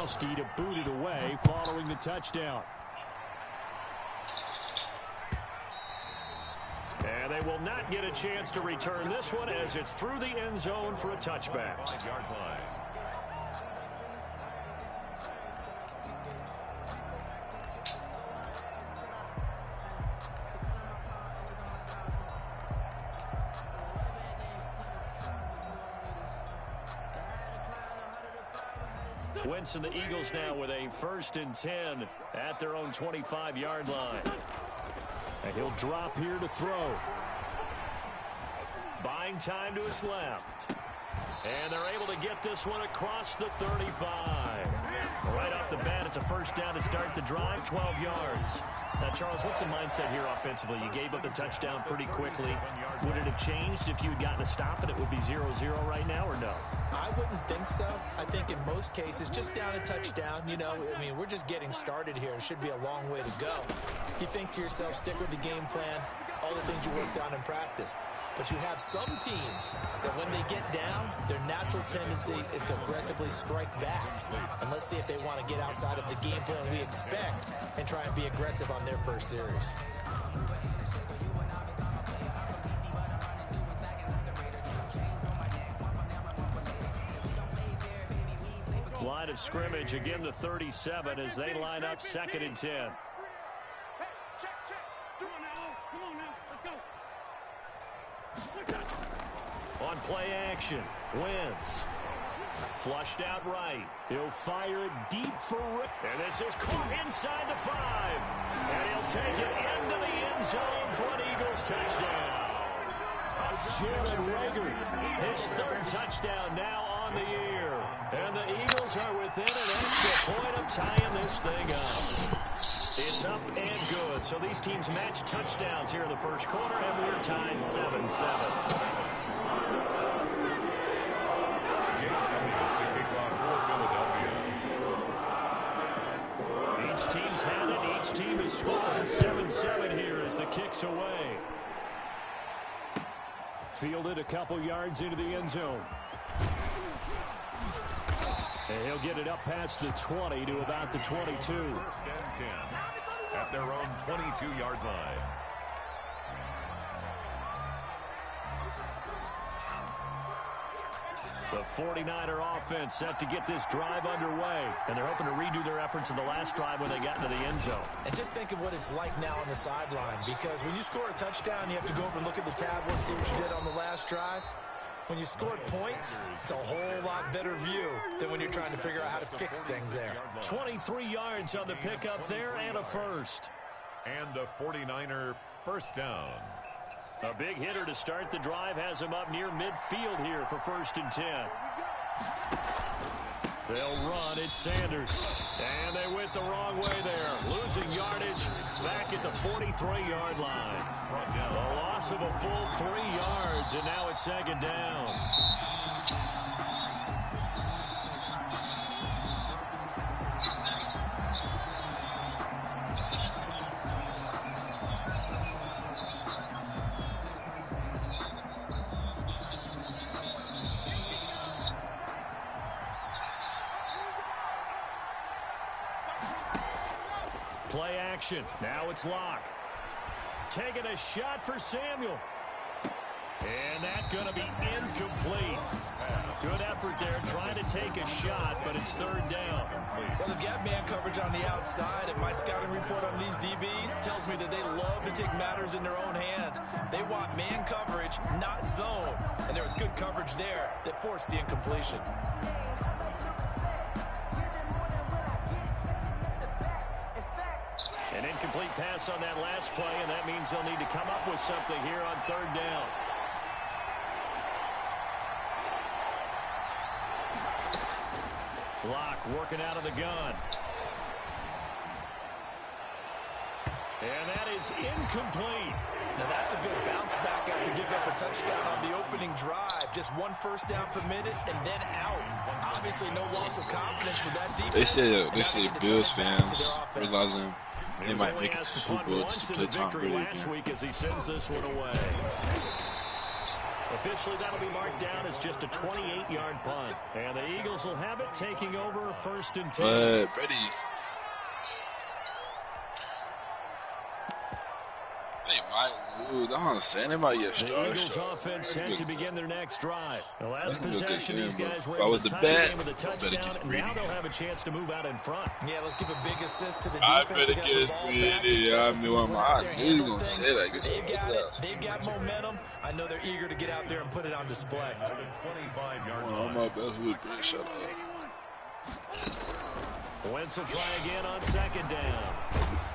Gronkowski to boot it away following the touchdown. And they will not get a chance to return this one as it's through the end zone for a touchback. 5-yard line. Wentz and the Eagles now with a 1st and 10 at their own 25-yard line. And he'll drop here to throw. Buying time to his left. And they're able to get this one across the 35. Right off the bat, it's a 1st down to start the drive, 12 yards. Now, Charles, what's the mindset here offensively? You gave up the touchdown pretty quickly. Would it have changed if you had gotten a stop and it would be 0-0 right now, or no? I wouldn't think so. I think in most cases, just down a touchdown, you know, I mean, we're just getting started here. It should be a long way to go. You think to yourself, stick with the game plan, all the things you worked on in practice. But you have some teams that when they get down, their natural tendency is to aggressively strike back. And let's see if they want to get outside of the game plan we expect and try and be aggressive on their first series. Line of scrimmage, again the 37 as they line up 2nd and 10. On play action, Wentz. Flushed out right. He'll fire it deep for Rick. And this is caught inside the 5. And he'll take it into the end zone for an Eagles touchdown. Jalen Reagor, his 3rd touchdown now on the year. And the Eagles are within an extra point of tying this thing up. It's up and good. So these teams match touchdowns here in the 1st quarter, and we're tied 7-7. Each team's had it. Each team is scoring 7-7 here as the kick's away. Fielded a couple yards into the end zone. And he'll get it up past the 20 to about the 22. 1st and 10 at their own 22-yard line. The 49er offense set to get this drive underway. And they're hoping to redo their efforts in the last drive when they got into the end zone. And just think of what it's like now on the sideline. Because when you score a touchdown, you have to go over and look at the tablet and see what you did on the last drive. When you scored points, it's a whole lot better view than when you're trying to figure out how to fix things there. 23 yards on the pickup there and a 1st. And a 49er 1st down. A big hitter to start the drive has him up near midfield here for 1st and 10. They'll run. It's Sanders. And they went the wrong way there. Losing yardage back at the 43-yard line. A loss of a full 3 yards, and now it's 2nd down. Play action. Now it's Locke. Taking a shot for Samuel. And that's going to be incomplete. Good effort there trying to take a shot, but it's 3rd down. Well, they've got man coverage on the outside, and my scouting report on these DBs tells me that they love to take matters in their own hands. They want man coverage, not zone. And there was good coverage there that forced the incompletion. An incomplete pass on that last play, and that means they'll need to come up with something here on 3rd down. Locke working out of the gun. And that is incomplete. Now that's a good bounce back after giving up a touchdown on the opening drive. Just 1 1st down permitted and then out. Obviously no loss of confidence with that defense. They say Bills fans realizing they might make it to the Super Bowl just to play Tom Brady again. Last week as he sends this one away. Officially, that'll be marked down as just a 28-yard punt. And the Eagles will have it, taking over 1st and 10. Ready. They might get started. The Eagles offense set to begin their next drive. The last possession, these guys were able able to to tie tie the the game game with a touchdown, and now they'll have a chance to move out in front. Yeah, let's give a big assist to the I defense. better get greedy. I mean, what my he's gonna say that. They've got it. They've got momentum. I know they're eager to get out there and put it on display. 25-yard Oh, line. my best would be shut up. Wentz will try again on 2nd down.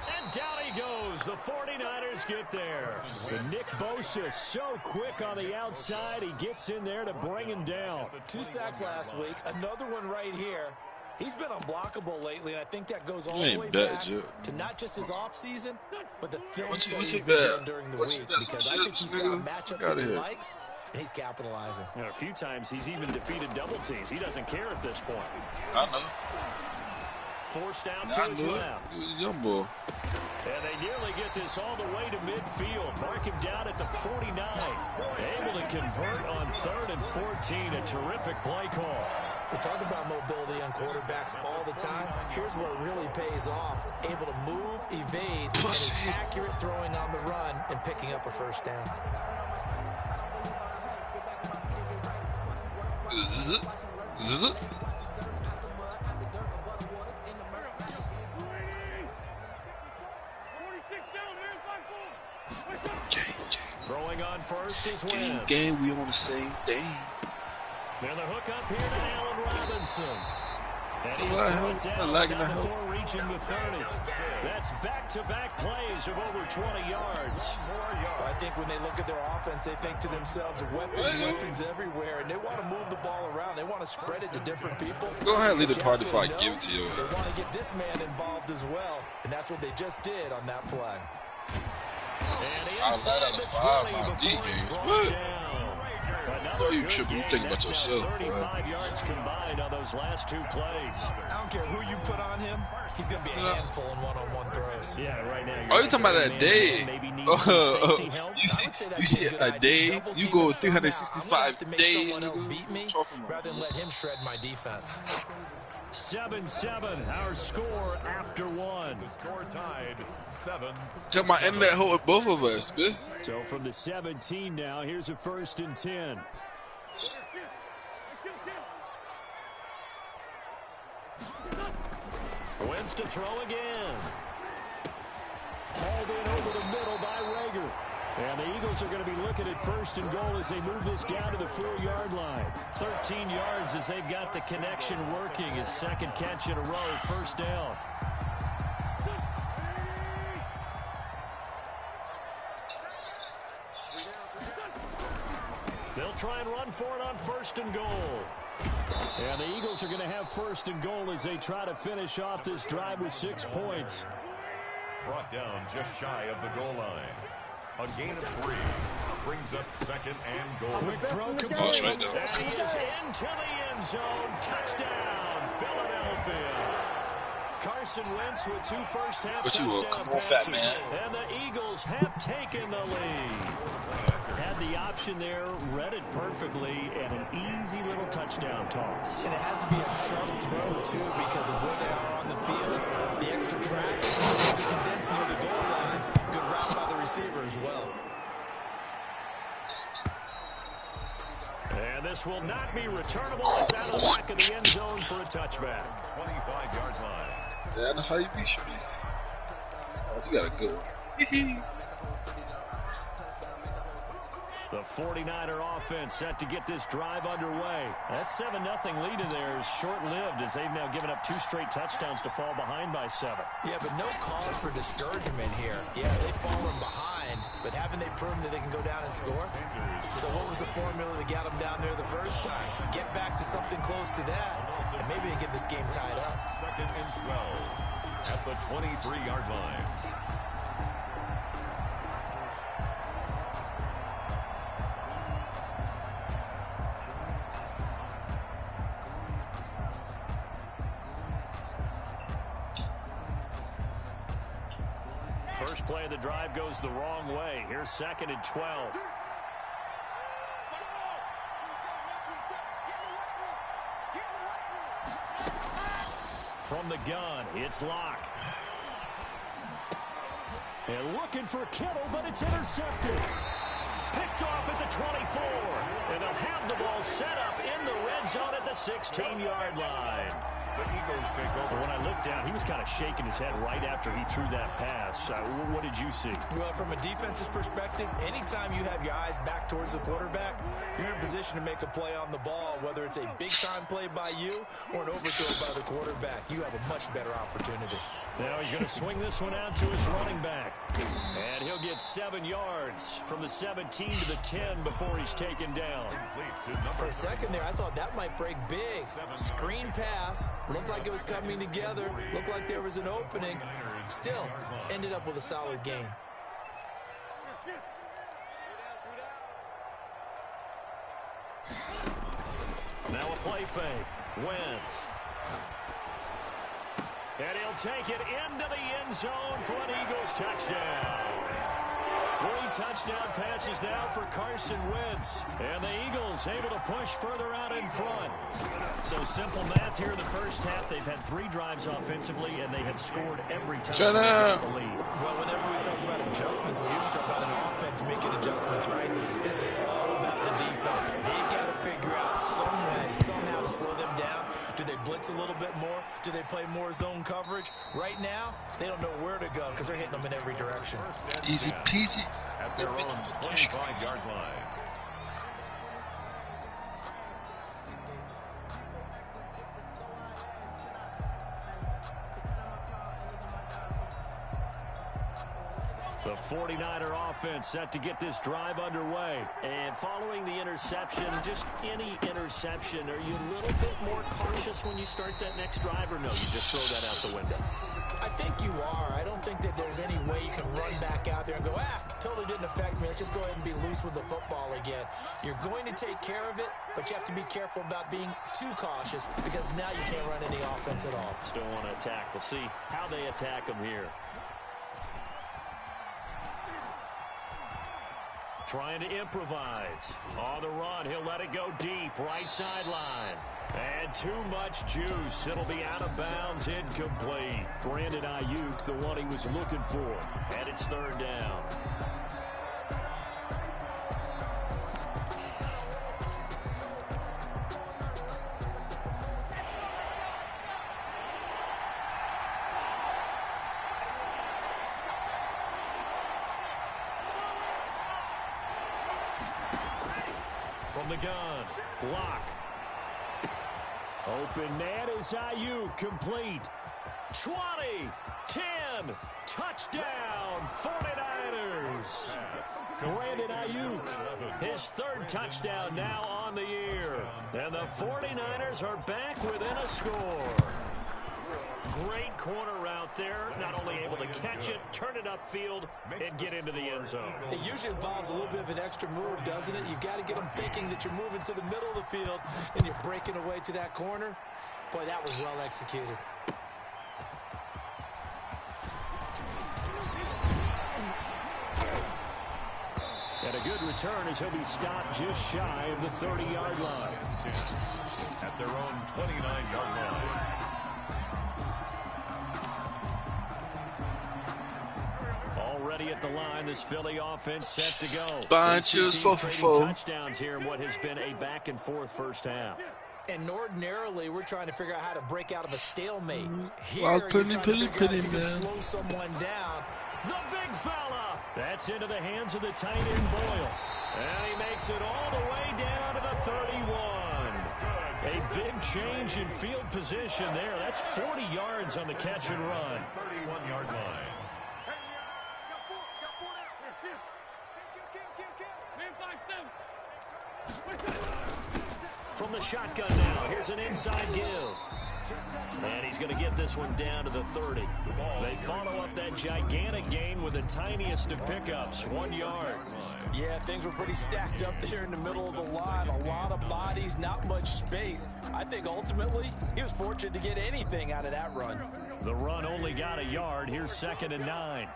And down he goes. The 49ers get there. And Nick Bosa so quick on the outside. He gets in there to bring him down. 2 sacks last week. Another one right here. He's been unblockable lately, and I think that goes all the way back to not just his offseason, but the film study he's been doing during the week. Because I think he's got matchups that he likes, and he's capitalizing. A few times he's even defeated double teams. He doesn't care at this point. I know. Forced out to his left. Young boy. And they nearly get this all the way to midfield. Mark him down at the 49. Able to convert on 3rd and 14. A terrific play call. We talk about mobility on quarterbacks all the time. Here's where it really pays off. Able to move, evade, and is accurate throwing on the run and picking up a 1st down. Is it? Throwing on 1st is Wentz. Game, we on the same thing. And the hook up here to Allen Robinson. And he's brought down now before reaching the 30. That's back-to-back plays of over 20 yards. I think when they look at their offense, they think to themselves, weapons everywhere, and they want to move the ball around. They want to spread it to different people. Go ahead and lead the party before I give it to you. They want to get this man involved as well, and that's what they just did on that play. And I let out a 5 on D games. What? Oh, you tripping. You think about yourself. 35 yards combined on those last 2 plays. I don't care who you put on him. He's going to be a handful in one-on-one throws. Yeah, right now. Oh, you talking about that day? You see a day? You go 365 days. Beat me rather than let him shred my defense. 7-7, our score after 1. The score tied 7. Come on, end that hole with both of us, man. So from the 17 now, here's a 1st and 10. Wentz to throw again. Hauled in over the middle by Rager. And the Eagles are going to be looking at 1st and goal as they move this down to the 4-yard line. 13 yards as they've got the connection working. His 2nd catch in a row, 1st down. They'll try and run for it on 1st and goal. And the Eagles are going to have 1st and goal as they try to finish off this drive with 6 points. Brought down just shy of the goal line. A gain of 3 brings up 2nd and goal. Quick throw complete. Oh, it's right there. And he is into the end zone. Touchdown, Philadelphia. Carson Wentz with 2 first-half touchdown Come on, fat man. And the Eagles have taken the lead. Had the option there, read it perfectly, and an easy little touchdown toss. And it has to be a sharp throw, too, because of where they are on the field. The extra track, things are condensed near the goal line. Good route by the receiver as well. And this will not be returnable. It's out of the back of the end zone for a touchback. 25-yard line. Yeah, that's how you be shooting. Oh, you got a good one. The 49er offense set to get this drive underway. That 7-0 lead in there is short-lived as they've now given up 2 straight touchdowns to fall behind by 7. Yeah, but no cause for discouragement here. Yeah, they've fallen behind, but haven't they proven that they can go down and score? So what was the formula that got them down there the first time? Get back to something close to that, and maybe they get this game tied up. 2nd and 12 at the 23-yard line. First play of the drive goes the wrong way. Here's 2nd and 12. From the gun, it's Locke. And looking for Kittle, but it's intercepted. Picked off at the 24. And they'll have the ball set up in the red zone at the 16-yard line. The Eagles take over. When I looked down, he was kind of shaking his head right after he threw that pass. What did you see? Well, from a defense's perspective, anytime you have your eyes back towards the quarterback, you're in a position to make a play on the ball, whether it's a big-time play by you or an overthrow by the quarterback. You have a much better opportunity. Now he's going to swing this one out to his running back. And he'll get 7 yards from the 17 to the 10 before he's taken down. For a second there, I thought that might break big. Screen pass. Looked like it was coming together. Looked like there was an opening. Still, ended up with a solid gain. Now a play fake. Wentz. And he'll take it into the end zone for an Eagles touchdown. 3 touchdown passes now for Carson Wentz. And the Eagles able to push further out in front. So simple math here in the first half. They've had 3 drives offensively, and they have scored every time. Shut up. Well, whenever we talk about adjustments, we usually talk about an offense making adjustments, right? This is all about the defense. They've got to figure out some way, somehow to slow them down. Do they blitz a little bit more? Do they play more zone coverage? Right now, they don't know where to go because they're hitting them in every direction. Easy peasy. At their own 25-yard line. The 49er offense set to get this drive underway. And following the interception, just any interception, are you a little bit more cautious when you start that next drive, or no, you just throw that out the window? I think you are. I don't think that there's any way you can run back out there and go, totally didn't affect me. Let's just go ahead and be loose with the football again. You're going to take care of it, but you have to be careful about being too cautious because now you can't run any offense at all. Still want to attack. We'll see how they attack them here. Trying to improvise. On the run, he'll let it go deep. Right sideline. And too much juice. It'll be out of bounds, incomplete. Brandon Ayuk, the one he was looking for. And it's 3rd down. From the gun, block. Open man is Ayuk, complete. 20, 10, touchdown, 49ers. Brandon Ayuk, his 3rd touchdown now on the year. And the 49ers are back within a score. Great corner route there. Not only able to catch it, turn it upfield, and get into the end zone. It usually involves a little bit of an extra move, doesn't it? You've got to get them thinking that you're moving to the middle of the field and you're breaking away to that corner. Boy, that was well executed. And a good return as he'll be stopped just shy of the 30-yard line. At their own 29-yard line. Already at the line, this Philly offense set to go. Bunches for touchdowns here in what has been a back-and-forth first half. And ordinarily, we're trying to figure out how to break out of a stalemate. Here, Well, you're trying to figure out if you can man. slow someone down. The big fella. That's into the hands of the tight end Boyle. And he makes it all the way down to the 31. A big change in field position there. That's 40 yards on the catch and run. 31-yard line. From the shotgun now, here's an inside give. And he's going to get this one down to the 30. They follow up that gigantic gain with the tiniest of pickups, 1 yard. Yeah, things were pretty stacked up there in the middle of the line. A lot of bodies, not much space. I think ultimately he was fortunate to get anything out of that run. The run only got a yard. Here's 2nd and 9.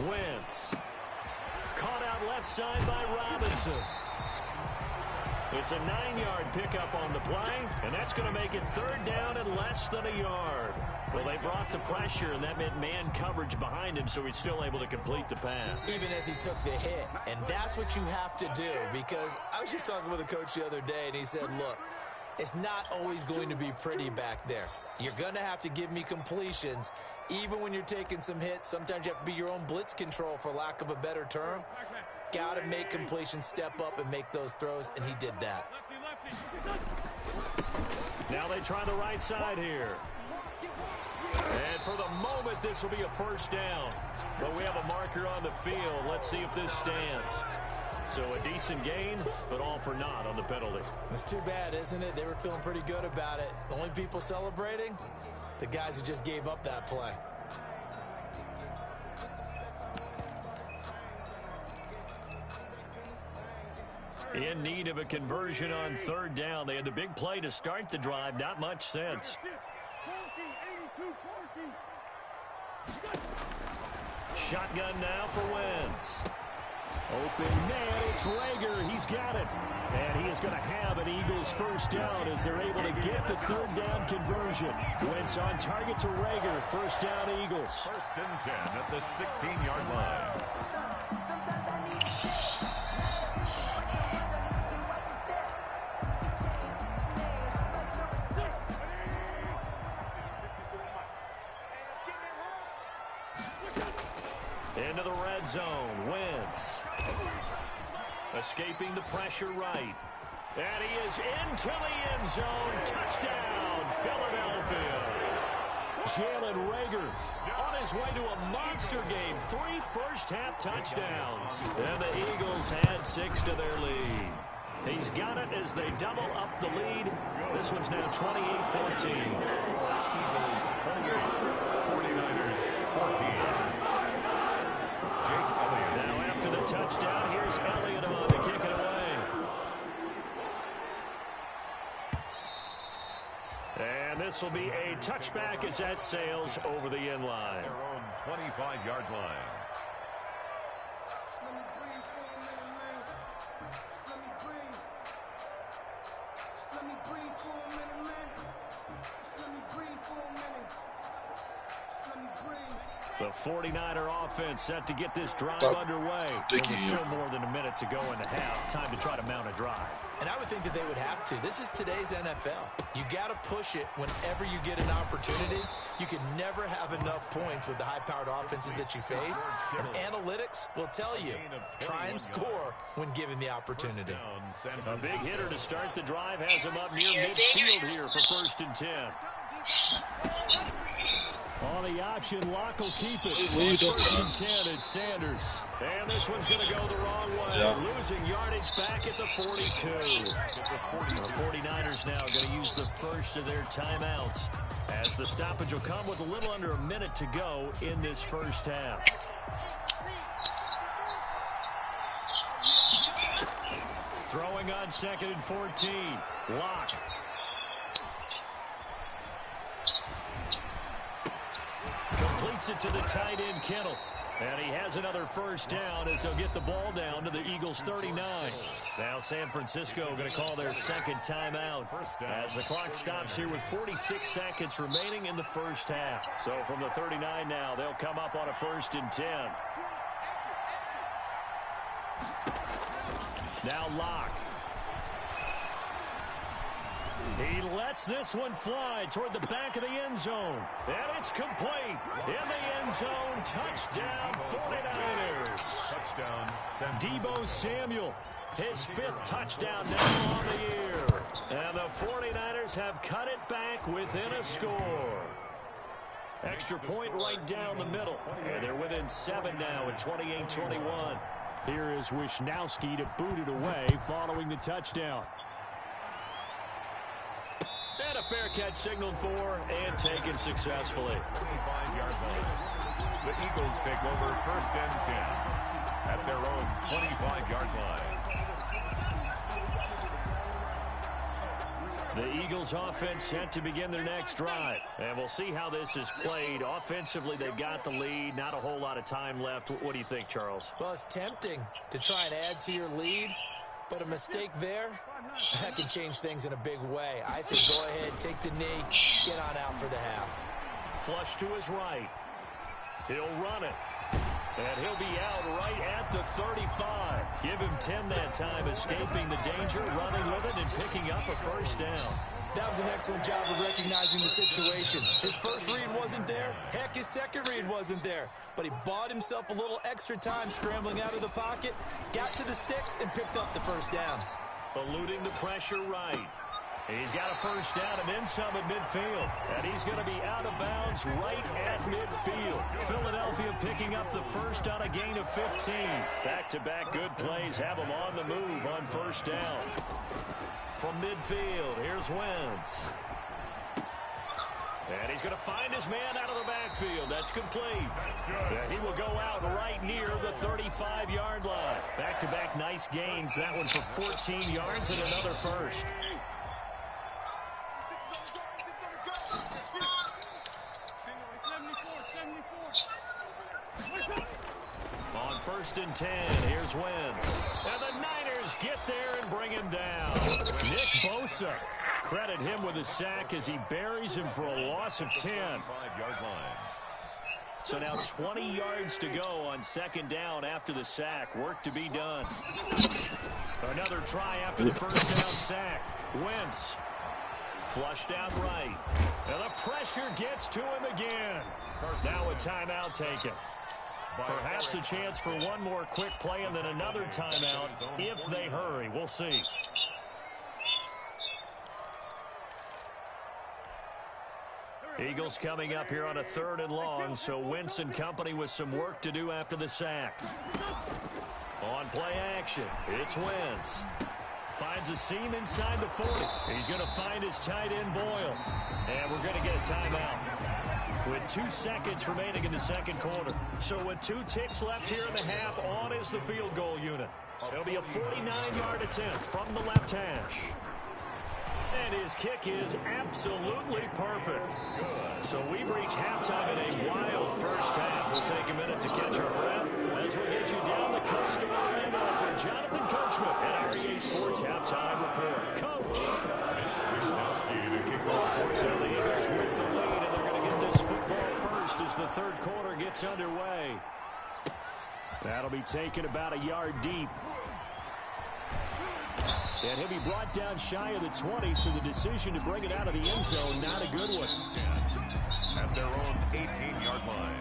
Wentz. Caught out left side by Robinson. It's a 9-yard pickup on the play, and that's going to make it 3rd down and less than a yard. Well, they brought the pressure, and that meant man coverage behind him, so he's still able to complete the pass. Even as he took the hit, and that's what you have to do, because I was just talking with a coach the other day, and he said, look, it's not always going to be pretty back there. You're going to have to give me completions, even when you're taking some hits. Sometimes you have to be your own blitz control, for lack of a better term. Got to make completions, step up, and make those throws, and he did that. Now they try the right side here. And for the moment, this will be a 1st down. But we have a marker on the field. Let's see if this stands. So a decent gain, but all for naught on the penalty. It's too bad, isn't it? They were feeling pretty good about it. The only people celebrating, the guys who just gave up that play. In need of a conversion on 3rd down. They had the big play to start the drive. Not much sense. Shotgun now for Wentz. Open man, it's Rager. He's got it. And he is going to have an Eagles 1st down as they're able to get the 3rd down conversion. Wentz on target to Rager. 1st down Eagles. 1st and 10 at the 16-yard line. Into the red zone. Wentz. Escaping the pressure right. And he is into the end zone. Touchdown, Philadelphia. Jalen Rager on his way to a monster game. 3 first-half touchdowns. And the Eagles had 6 to their lead. He's got it as they double up the lead. This one's now 28-14. 49ers 14. Now after the touchdown, here's Elliott on to kick it away. And this will be a touchback as that sails over the end line. Their own 25-yard line. The 49er offense set to get this drive underway. There's still more than a minute to go in the half. Time to try to mount a drive. And I would think that they would have to. This is today's NFL. You got to push it whenever you get an opportunity. You can never have enough points with the high-powered offenses that you face. And analytics will tell you, try and score when given the opportunity. A big hitter to start the drive has him up near midfield here for 1st and 10. On the option, Locke will keep it. 1st and 10, it's Sanders. And this one's going to go the wrong way. Losing yardage back at the 42. The 49ers now going to use the first of their timeouts, as the stoppage will come with a little under a minute to go in this 1st half. Throwing on 2nd and 14. Locke. Completes it to the tight end, Kittle. And he has another 1st down as he'll get the ball down to the Eagles' 39. Now San Francisco going to call their 2nd timeout as the clock stops here with 46 seconds remaining in the 1st half. So from the 39 now, they'll come up on a 1st and 10. Now Locke. He lets this one fly toward the back of the end zone. And it's complete. In the end zone, touchdown 49ers. Touchdown. Deebo Samuel, his 5th touchdown now on the year. And the 49ers have cut it back within a score. Extra point right down the middle. And they're within 7 now at 28-21. Here is Wisnowski to boot it away following the touchdown. And a fair catch signaled for and taken successfully. 25-yard line. The Eagles take over 1st and 10 at their own 25-yard line. The Eagles offense set to begin their next drive. And we'll see how this is played. Offensively, they've got the lead. Not a whole lot of time left. What do you think, Charles? Well, it's tempting to try and add to your lead. But a mistake there, that can change things in a big way. I say go ahead, take the knee, get on out for the half. Flush to his right. He'll run it. And he'll be out right at the 35. Give him 10 that time, escaping the danger, running with it, and picking up a first down. That was an excellent job of recognizing the situation. His first read wasn't there. Heck, his second read wasn't there. But he bought himself a little extra time scrambling out of the pocket, got to the sticks, and picked up the first down. Eluding the pressure right. He's got a first down and then some at midfield. And he's going to be out of bounds right at midfield. Philadelphia picking up the first on a gain of 15. Back-to-back good plays have him on the move on first down. From midfield, here's Wentz. And he's going to find his man out of the backfield. That's complete. And he will go out right near the 35-yard line. Back-to-back nice gains. That one for 14 yards and another first. On 1st and 10, here's Wentz. And the Niners get there and bring him down. Nick Bosa, credit him with a sack as he buries him for a loss of 10. So now 20 yards to go on 2nd down after the sack. Work to be done. Another try after the first down sack. Wentz. Flushed out right. And the pressure gets to him again. Now a timeout taken. Perhaps a chance for one more quick play and then another timeout if they hurry. We'll see. Eagles coming up here on a 3rd and long, so Wentz and company with some work to do after the sack. On play action, it's Wentz. Finds a seam inside the 40. He's going to find his tight end Boyle. And we're going to get a timeout with 2 seconds remaining in the 2nd quarter. So with 2 ticks left here in the half, on is the field goal unit. It'll be a 49-yard attempt from the left hash. And his kick is absolutely perfect. So we've reached halftime in a wild first half. We'll take a minute to catch our breath as we get you down the coast to Orlando for Jonathan Coachman at our EA Sports Halftime Report. Coach. So the Eagles with the lead, and they're going to get this football first as the 3rd quarter gets underway. That'll be taken about a yard deep. And he'll be brought down shy of the 20, so the decision to bring it out of the end zone, not a good one. At their own 18-yard line.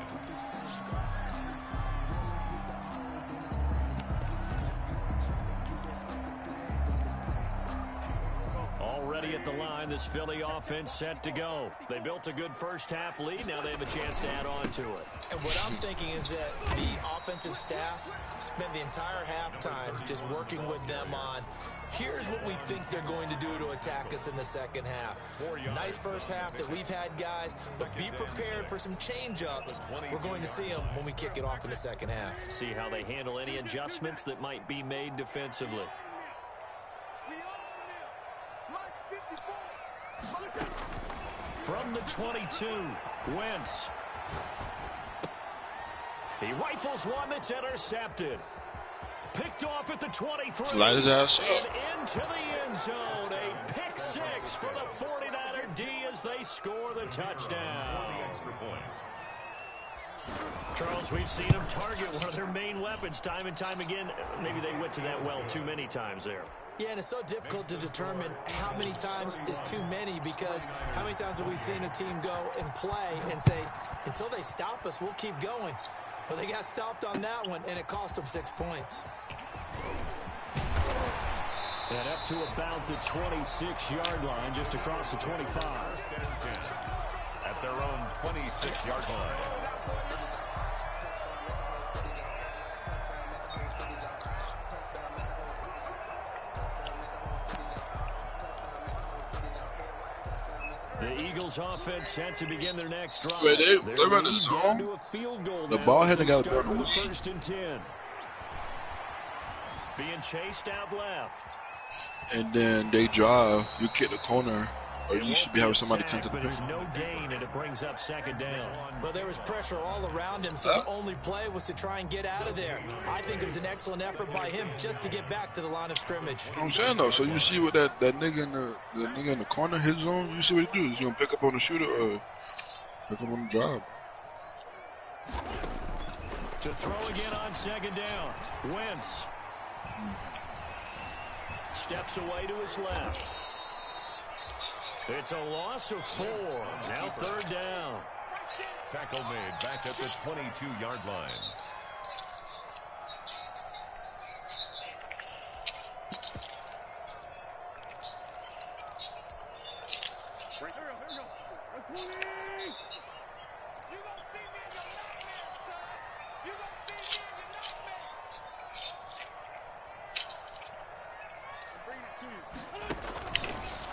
Already at the line, this Philly offense set to go. They built a good first half lead. Now they have a chance to add on to it. And what I'm thinking is that the offensive staff spent the entire halftime just working with them on, here's what we think they're going to do to attack us in the 2nd half. Nice first half that we've had, guys, but be prepared for some change-ups. We're going to see them when we kick it off in the 2nd half. See how they handle any adjustments that might be made defensively. From the 22, Wentz. He rifles one that's intercepted. Picked off at the 23. Light his ass up. And into the end zone. A pick 6 for the 49er D as they score the touchdown. Charles, we've seen them target one of their main weapons time and time again. Maybe they went to that well too many times there. Yeah, and it's so difficult to determine how many times is too many, because how many times have we seen a team go and play and say, until they stop us, we'll keep going. But they got stopped on that one, and it cost them 6 points. And up to about the 26-yard line, just across the 25. At their own 26-yard line. The Eagles offense set to begin their next drive. Wait, they're running the zone. The ball hadn't got there. 1st and 10. Being chased out left. And then they drive. You kick the corner. Or you should be having somebody come to the paint. It's paint. no gain, and it brings up second down. Well, there was pressure all around him, so the only play was to try and get out of there. I think it was an excellent effort by him just to get back to the line of scrimmage. I'm saying though, so you see what that nigga in the corner, his zone, you see what he do? He's gonna pick up on the shooter or pick up on the job. To throw again on second down. Wentz steps away to his left. It's a loss of 4. Now third down. Tackle made back at the 22-yard line.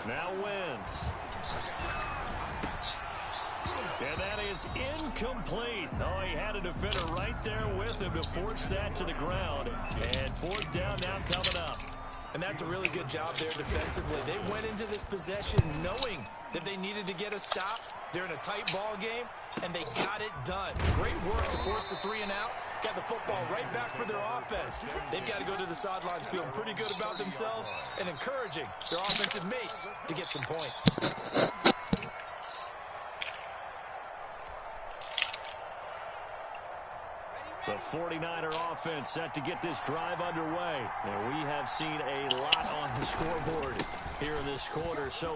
Now Wentz. And that is incomplete. Oh, he had a defender right there with him to force that to the ground. And fourth down now coming up. And that's a really good job there defensively. They went into this possession knowing that they needed to get a stop. They're in a tight ball game, and they got it done. Great work to force the 3 and out. Got the football right back for their offense. They've got to go to the sidelines feeling pretty good about themselves and encouraging their offensive mates to get some points. The 49er offense set to get this drive underway. And we have seen a lot on the scoreboard here in this quarter. So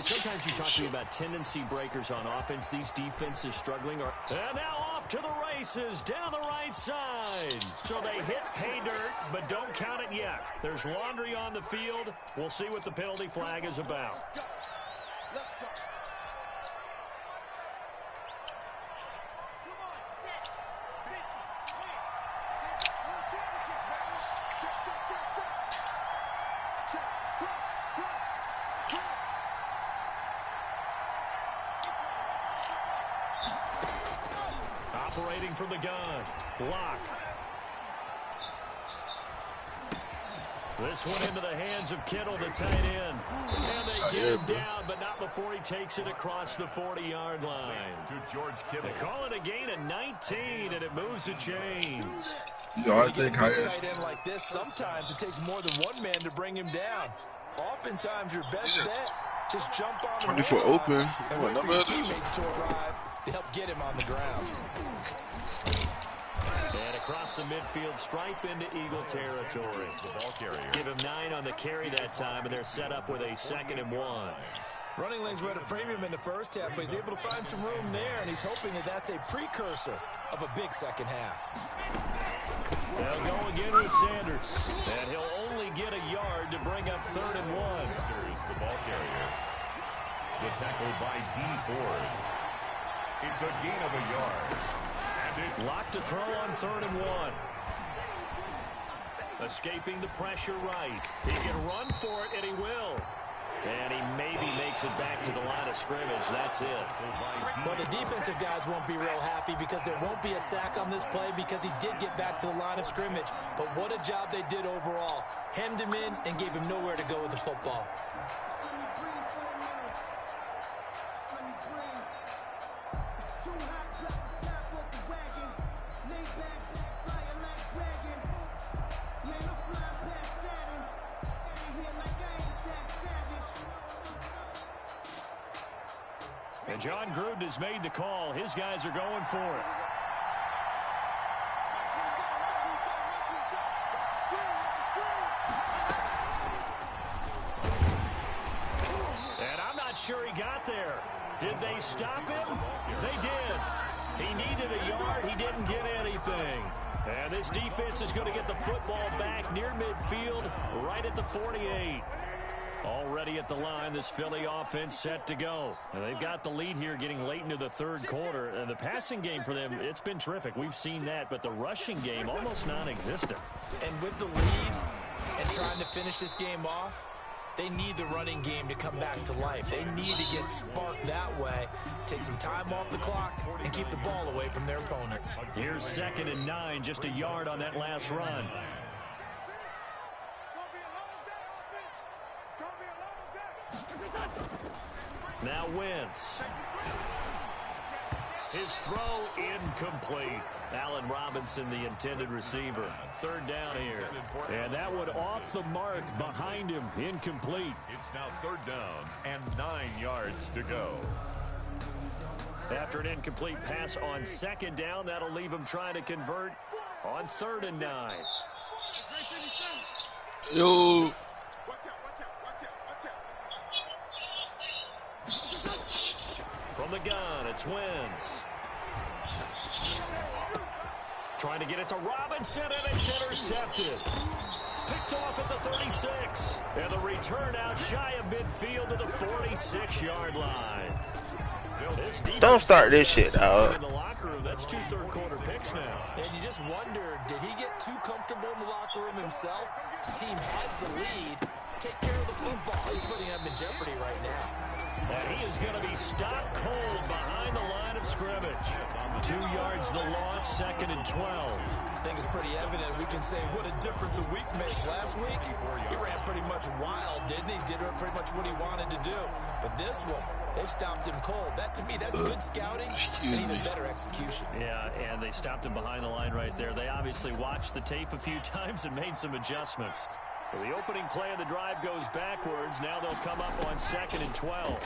sometimes you talk to me about tendency breakers on offense. These defenses struggling. And now off to the races down the right side. So they hit pay dirt, but don't count it yet. There's laundry on the field. We'll see what the penalty flag is about. Operating from the gun. Block. This one into the hands of Kittle, the tight end. And they get him down, but not before he takes it across the 40-yard line. To George Kittle. They call it a gain of 19, and it moves the chains. I think tight end like this, sometimes it takes more than one man to bring him down. Oftentimes, your best bet, just jump on him 24 open. and wait for your teammates to arrive to help get him on the ground. And across the midfield stripe into Eagle territory. The ball carrier. Give him 9 on the carry that time, and they're set up with a 2nd and 1. Running lanes were at a premium in the first half, but he's able to find some room there, and he's hoping that that's a precursor of a big second half. They'll go again with Sanders, and he'll only get a yard to bring up 3rd and 1. Sanders, the ball carrier. The tackle by D. Ford. It's a gain of a yard. Locked to throw on 3rd and 1. Escaping the pressure right. He can run for it, and he will. And he maybe makes it back to the line of scrimmage. That's it. Well, the defensive guys won't be real happy because there won't be a sack on this play because he did get back to the line of scrimmage. But what a job they did overall. Hemmed him in and gave him nowhere to go with the football. And John Gruden has made the call. His guys are going for it. And I'm not sure he got there. Did they stop him? They did. He needed a yard. He didn't get anything. And this defense is going to get the football back near midfield, right at the 48. Already at the line, this Philly offense set to go. And they've got the lead here getting late into the 3rd quarter. And the passing game for them, it's been terrific. We've seen that, but the rushing game almost non-existent. And with the lead and trying to finish this game off, they need the running game to come back to life. They need to get sparked that way, take some time off the clock, and keep the ball away from their opponents. Here's 2nd and 9, just a yard on that last run. Now Wentz. His throw incomplete. Allen Robinson, the intended receiver. Third down here. And that one off the mark behind him. Incomplete. It's now third down and 9 yards to go. After an incomplete pass on second down, that'll leave him trying to convert on 3rd and 9. Yo. From the gun, it's Wentz. Trying to get it to Robinson, and it's intercepted. Picked off at the 36. And the return out shy of midfield to the 46-yard line. Don't start this shit, dog. In the locker room, that's 2 third-quarter picks now. And you just wonder, did he get too comfortable in the locker room himself? His team has the lead. Take care of the football. He's putting them in jeopardy right now. And he is going to be stopped cold behind the line of scrimmage. 2 yards the loss, 2nd and 12. I think it's pretty evident. We can say what a difference a week makes. Last week, he ran pretty much wild, didn't he? Did pretty much what he wanted to do. But this one, they stopped him cold. That, to me, that's good scouting and even better execution. Yeah, and they stopped him behind the line right there. They obviously watched the tape a few times and made some adjustments. So the opening play of the drive goes backwards. Now they'll come up on 2nd and 12.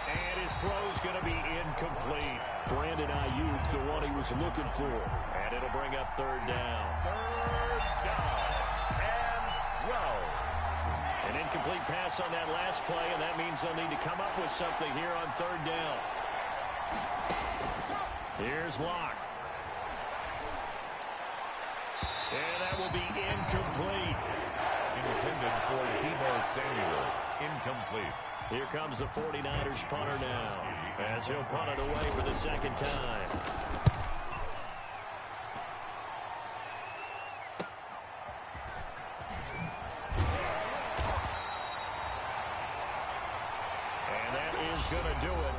And his throw's going to be incomplete. Brandon Ayuk, the one he was looking for. And it'll bring up 3rd down. 3rd down and well. An incomplete pass on that last play, and that means they'll need to come up with something here on 3rd down. Here's Locke. And that will be incomplete. Intended for Deebo Samuel. Incomplete. Here comes the 49ers punter now, as he'll punt it away for the 2nd time. And that is going to do it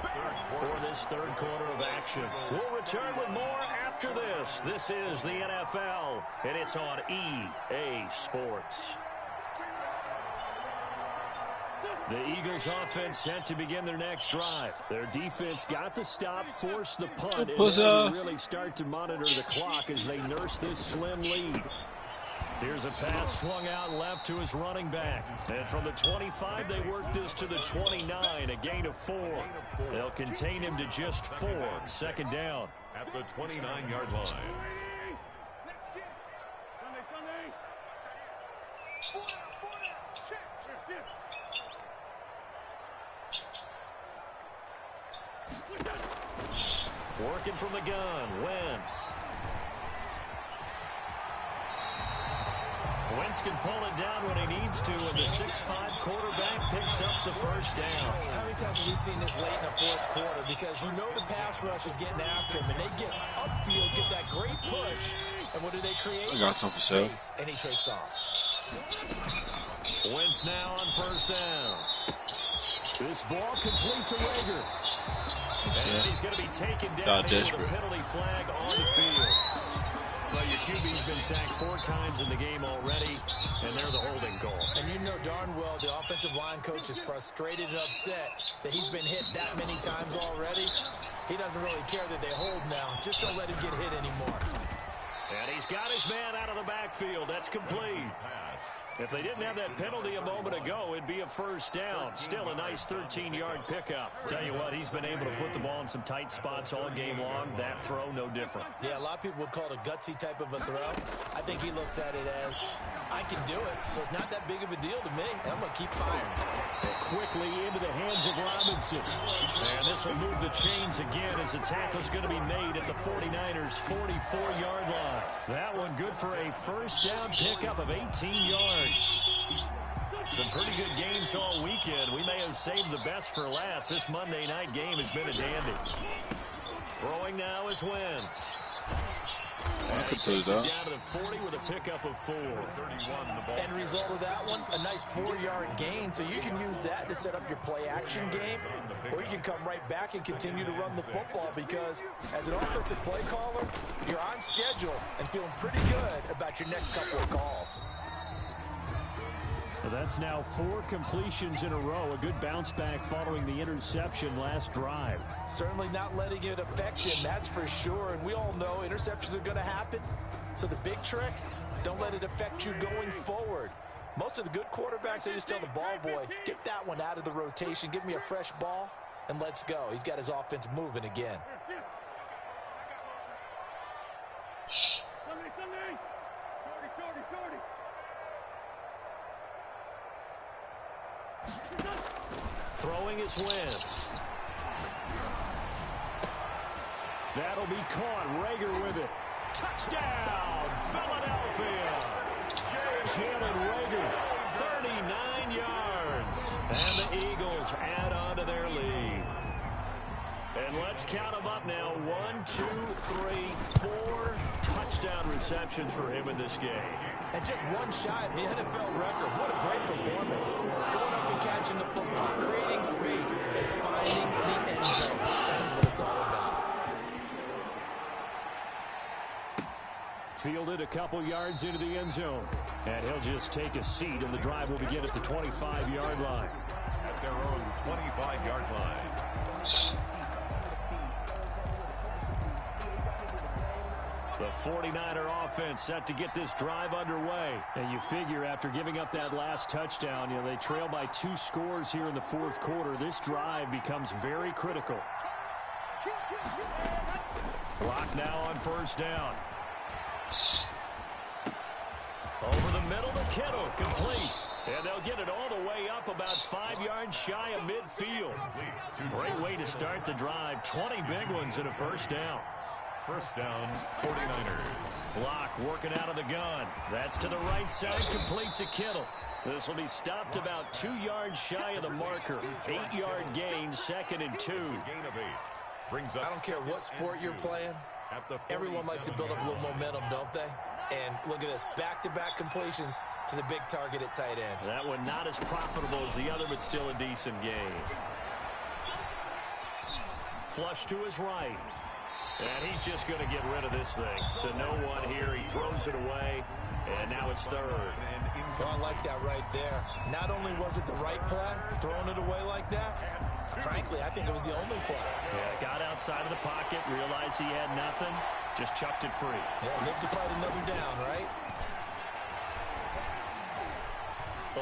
for this 3rd quarter of action. We'll return with more after this. This is the NFL, and it's on EA Sports. The Eagles offense set to begin their next drive. Their defense got to stop, force the punt, and then really start to monitor the clock as they nurse this slim lead. Here's a pass swung out left to his running back. And from the 25, they work this to the 29, a gain of 4. They'll contain him to just 4. 2nd down. At the 29-yard line. Working from the gun, Wentz. Wentz can pull it down when he needs to, and the 6'5" quarterback picks up the 1st down. How many times have we seen this late in the 4th quarter? Because you know the pass rush is getting after him, and they get upfield, get that great push, and what do they create? I got some for sale. And he takes off. Wentz now on 1st down. This ball complete to Rager. And he's going to be taken down with a penalty flag on the field. Well, your QB's been sacked 4 times in the game already, and they're the holding call. And you know darn well the offensive line coach is frustrated and upset that he's been hit that many times already. He doesn't really care that they hold now. Just don't let him get hit anymore. And he's got his man out of the backfield. That's complete. If they didn't have that penalty a moment ago, it'd be a 1st down. Still a nice 13-yard pickup. Tell you what, he's been able to put the ball in some tight spots all game long. That throw, no different. Yeah, a lot of people would call it a gutsy type of a throw. I think he looks at it as, I can do it, so it's not that big of a deal to me. I'm going to keep firing. And quickly into the hands of Robinson. And this will move the chains again as the tackle's going to be made at the 49ers' 44-yard line. That one good for a 1st down pickup of 18 yards. Some pretty good games all weekend. We may have saved the best for last. This Monday night game has been a dandy. Throwing now is Wentz. And he takes it down to the 40 with a pickup of 4. End result of that one, a nice 4-yard gain. So you can use that to set up your play-action game. or you can come right back and continue to run the football, because as an offensive play caller, you're on schedule and feeling pretty good about your next couple of calls. Well, that's now 4 completions in a row. A good bounce back following the interception last drive. Certainly not letting it affect him, that's for sure. And we all know interceptions are going to happen. So the big trick, don't let it affect you going forward. Most of the good quarterbacks, they just tell the ball boy, get that one out of the rotation, give me a fresh ball, and let's go. He's got his offense moving again. Throwing his Wentz. That'll be caught. Rager with it. Touchdown, Philadelphia. Jalen Rager, 39 yards. And the Eagles add on to their lead. And let's count them up now. 1, 2, 3, 4 touchdown receptions for him in this game. And just one shy of the NFL record. What a great performance. Going up and catching the football, creating space, and finding the end zone. That's what it's all about. Fielded a couple yards into the end zone. And he'll just take a seat, and the drive will begin at the 25-yard line. At their own 25-yard line. The 49er offense set to get this drive underway. And you figure after giving up that last touchdown, they trail by 2 scores here in the fourth quarter. This drive becomes very critical. Clock now on first down. Over the middle to Kittle, complete. And they'll get it all the way up about 5 yards shy of midfield. Great way to start the drive. 20 big ones and a first down. First down, 49ers. Block working out of the gun. That's to the right side, complete to Kittle. This will be stopped about 2 yards shy of the marker. 8-yard gain, 2nd and 2. Gain of 8. Brings up. I don't care what sport you're playing. Everyone likes to build up a little momentum, don't they? And look at this, back-to-back completions to the big target at tight end. That one not as profitable as the other, but still a decent gain. Flush to his right. And he's just going to get rid of this thing. To no one here, he throws it away, and now it's third. Oh, I like that right there. Not only was it the right play, throwing it away like that, frankly, I think it was the only play. Yeah, got outside of the pocket, realized he had nothing, just chucked it free. Yeah, live to fight another down, right?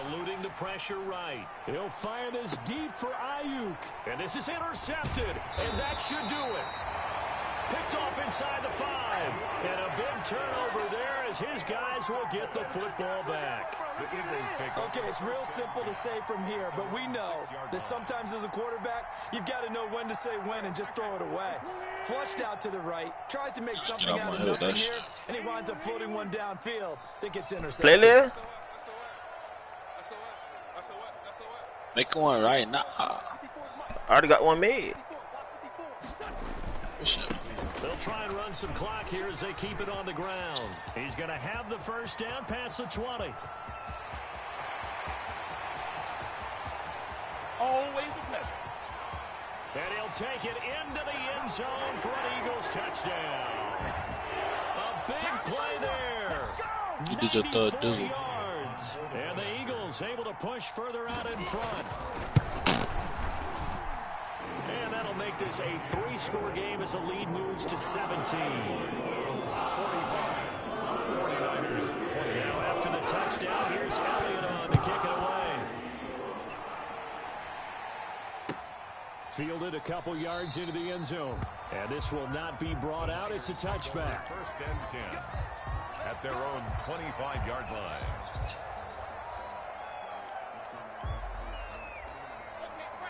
Eluding the pressure right. He'll fire this deep for Ayuk. And this is intercepted, and that should do it. Picked off inside the 5. And a big turnover there as his guys will get the football back. Okay, it's real simple to say from here, but we know that sometimes as a quarterback, you've got to know when to say when and just throw it away. Flushed out to the right, tries to make something out of nothing here, and he winds up floating one downfield that gets intercepted. Play there? Make one right now. I already got one made. They'll try and run some clock here as they keep it on the ground. He's going to have the first down past the 20. Always a pleasure. And he'll take it into the end zone for an Eagles touchdown. A big play there. You did your third 94 dizzle. yards. And the Eagles able to push further out in front. And that'll make this a 3-score game as the lead moves to 17. Now after the touchdown, here's Elliott on to kick it away. Fielded a couple yards into the end zone. And this will not be brought out. It's a touchback. First and 10 at their own 25-yard line.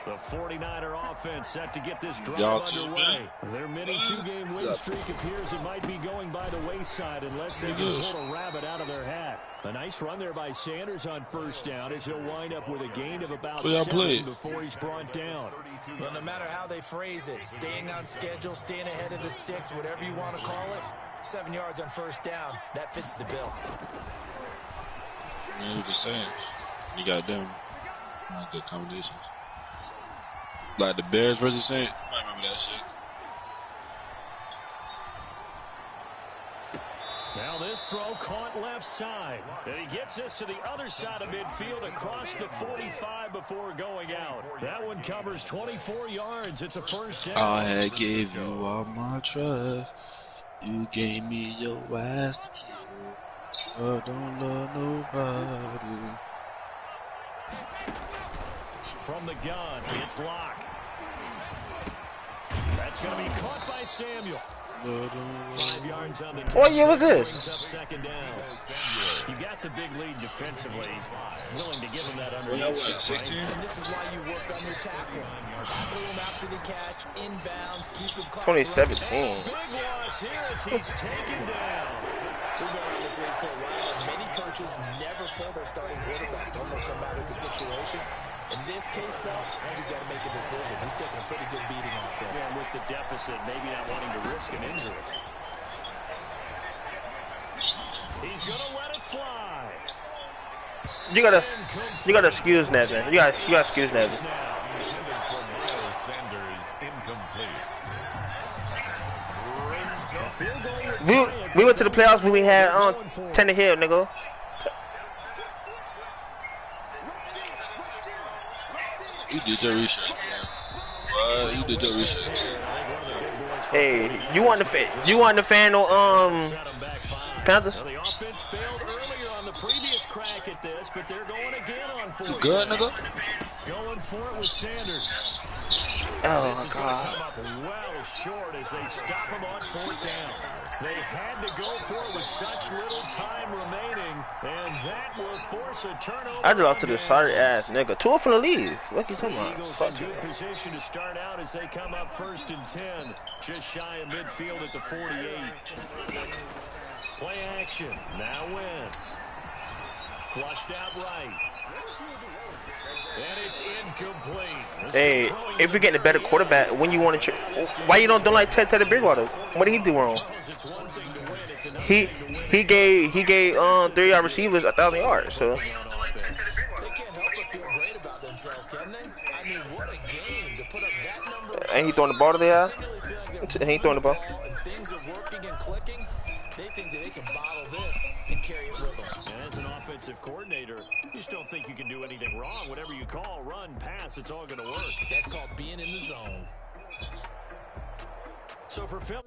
The 49er offense set to get this drive underway. Their mini 2-game win streak appears it might be going by the wayside unless they can pull a rabbit out of their hat. A nice run there by Sanders on first down as he'll wind up with a gain of about 7 before he's brought down. Well, no matter how they phrase it, staying on schedule, staying ahead of the sticks, whatever you want to call it, 7 yards on first down, that fits the bill. Man, it was the Saints. You got them. Good combinations. Like the Bears versus Saints. I might remember that shit. Now this throw caught left side. And he gets this to the other side of midfield across the 45 before going out. That one covers 24 yards. It's a first down. I gave you all my trust. You gave me your ass to kill. I don't love nobody. From the gun, it's Locke. That's going to be caught by Samuel. 5 yards on the catch. What year was this? Second down. You got the big lead defensively. Willing to give him that underneath. Well, that was 16? And this is why you work on your tackling. Tackle him after the catch, inbounds, keep him caught. 2017. Big loss here as he's taken down. We've been around this league for a while, and many coaches never pull their starting quarterback, almost no matter the situation. In this case, though, I think he's got to make a decision. He's taking a pretty good beating out there. Yeah, with the deficit, maybe not wanting to risk an injury. He's going to let it fly. You gotta excuse Nevin. You gotta excuse Nevin. We went to the playoffs when we had Tannehill, nigga. You did your research, man. You did your research. Hey, you want the fan on Panthers? Well, the offense failed earlier on the previous crack at this, but they're going again on fourth. You good, nigga? Going for it with Sanders. Oh This is going to come up well short as they stop him on fourth down. They had to go for it with such little time remaining, and that will force a turnover. I just lost to the sorry ass nigga. 2 from the lead. What you talking about? Eagles in good position to start out as they come up 1st and 10. Just shy of midfield at the 48. Play action. Now Wentz. Flushed out right. And it's incomplete. Hey, if you're getting a better quarterback, when you want to, why you don't like Teddy Bridgewater? What did he do wrong? He gave 3-yard receivers 1,000 yards. So. They can't help but feel great about themselves, can they? I mean, what a game to put up that number. And he throwing the ball to there. He ain't throwing the ball. And things are working and clicking. They think that they can bottle this and carry it with them. And as an offensive coordinator, you just don't think you can do anything wrong. Whatever you call, run, pass, it's all going to work. That's called being in the zone. So for Phil...